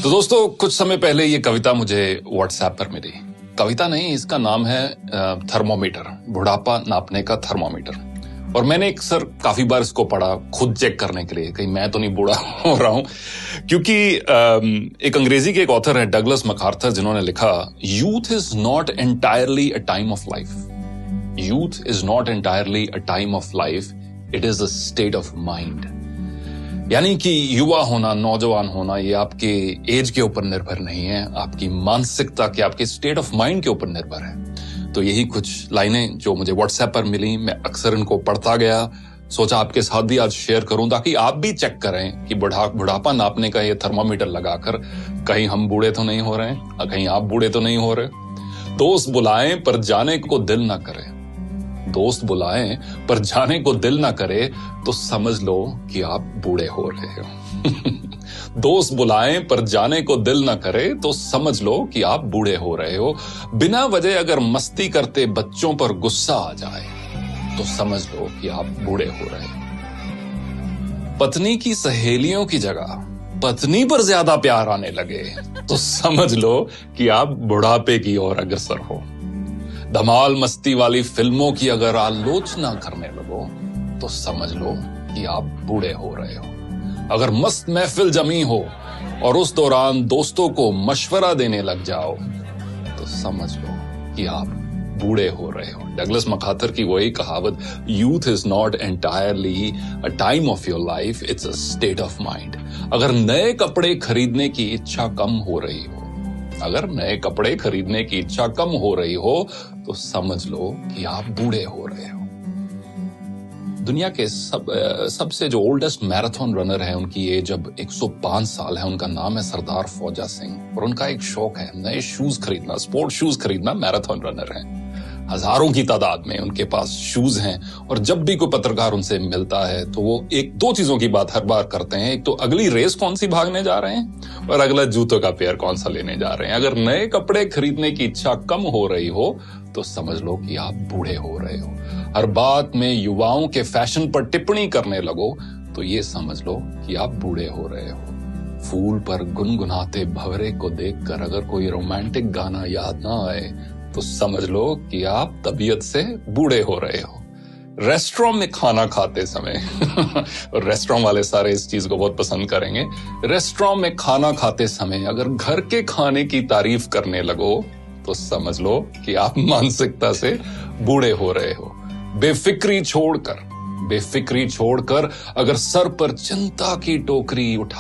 तो दोस्तों, कुछ समय पहले ये कविता मुझे व्हाट्सएप पर मिली। कविता नहीं, इसका नाम है थर्मोमीटर, बुढ़ापा नापने का थर्मोमीटर। और मैंने अक्सर काफी बार इसको पढ़ा खुद चेक करने के लिए, कहीं मैं तो नहीं बूढ़ा हो रहा हूं। क्योंकि एक अंग्रेजी के एक ऑथर है डगलस मैकार्थर, जिन्होंने लिखा, youth is not entirely a time of life. Youth is not entirely a time of life, it is a state of mind. यानी कि युवा होना, नौजवान होना, ये आपके एज के ऊपर निर्भर नहीं है, आपकी मानसिकता के, आपके स्टेट ऑफ माइंड के ऊपर निर्भर है। तो यही कुछ लाइनें जो मुझे व्हाट्सएप पर मिली, मैं अक्सर इनको पढ़ता गया, सोचा आपके साथ भी आज शेयर करूं ताकि आप भी चेक करें कि बुढ़ापा नापने का ये थर्मामीटर लगाकर कहीं हम बूढ़े तो नहीं हो रहे हैं, कहीं आप बूढ़े तो नहीं हो रहे। दोस्त बुलाएं पर जाने को दिल ना करे, दोस्त बुलाएं पर जाने को दिल ना करे तो समझ लो कि आप बूढ़े हो रहे हो। दोस्त बुलाएं पर जाने को दिल ना करे तो समझ लो कि आप बूढ़े हो रहे हो। बिना वजह अगर मस्ती करते बच्चों पर गुस्सा आ जाए तो समझ लो कि आप बूढ़े हो रहे हो। पत्नी की सहेलियों की जगह पत्नी पर ज्यादा प्यार आने लगे तो समझ लो कि आप बुढ़ापे की ओर अग्रसर हो। धमाल मस्ती वाली फिल्मों की अगर आलोचना करने लगो तो समझ लो कि आप बूढ़े हो रहे हो। अगर मस्त महफिल जमी हो और उस दौरान दोस्तों को मशवरा देने लग जाओ तो समझ लो कि आप बूढ़े हो रहे हो। डगलस मैकार्थर की वही कहावत, youth is not entirely a time of your life, it's a state of mind. अगर नए कपड़े खरीदने की इच्छा कम हो रही हो, अगर नए कपड़े खरीदने की इच्छा कम हो रही हो तो समझ लो कि आप बूढ़े हो रहे हो। दुनिया के सबसे जो ओल्डेस्ट मैराथन रनर है, उनकी एज अब 105 साल है। उनका नाम है सरदार फौजा सिंह और उनका एक शौक है नए शूज खरीदना, स्पोर्ट शूज खरीदना। मैराथन रनर है, हजारों की तादाद में उनके पास शूज हैं। और जब भी कोई पत्रकार उनसे मिलता है तो वो एक दो चीजों की बात हर बार करते हैं, एक तो अगली रेस कौन सी भागने जा रहे हैं और अगला जूतों का पेयर कौन सा लेने जा रहे हैं। अगर नए कपड़े खरीदने की इच्छा कम हो रही हो तो समझ लो कि आप बूढ़े हो रहे हो। हर बात में युवाओं के फैशन पर टिप्पणी करने लगो तो ये समझ लो कि आप बूढ़े हो रहे हो। फूल पर गुनगुनाते भंवरे को देखकर अगर कोई रोमांटिक गाना याद ना आए तो समझ लो कि आप तबीयत से बूढ़े हो रहे हो। रेस्टोरेंट में खाना खाते समय और रेस्टोरेंट वाले सारे इस चीज को बहुत पसंद करेंगे। रेस्टोरेंट में खाना खाते समय अगर घर के खाने की तारीफ करने लगो तो समझ लो कि आप मानसिकता से बूढ़े हो रहे हो। बेफिक्री छोड़कर अगर सर पर चिंता की टोकरी उठा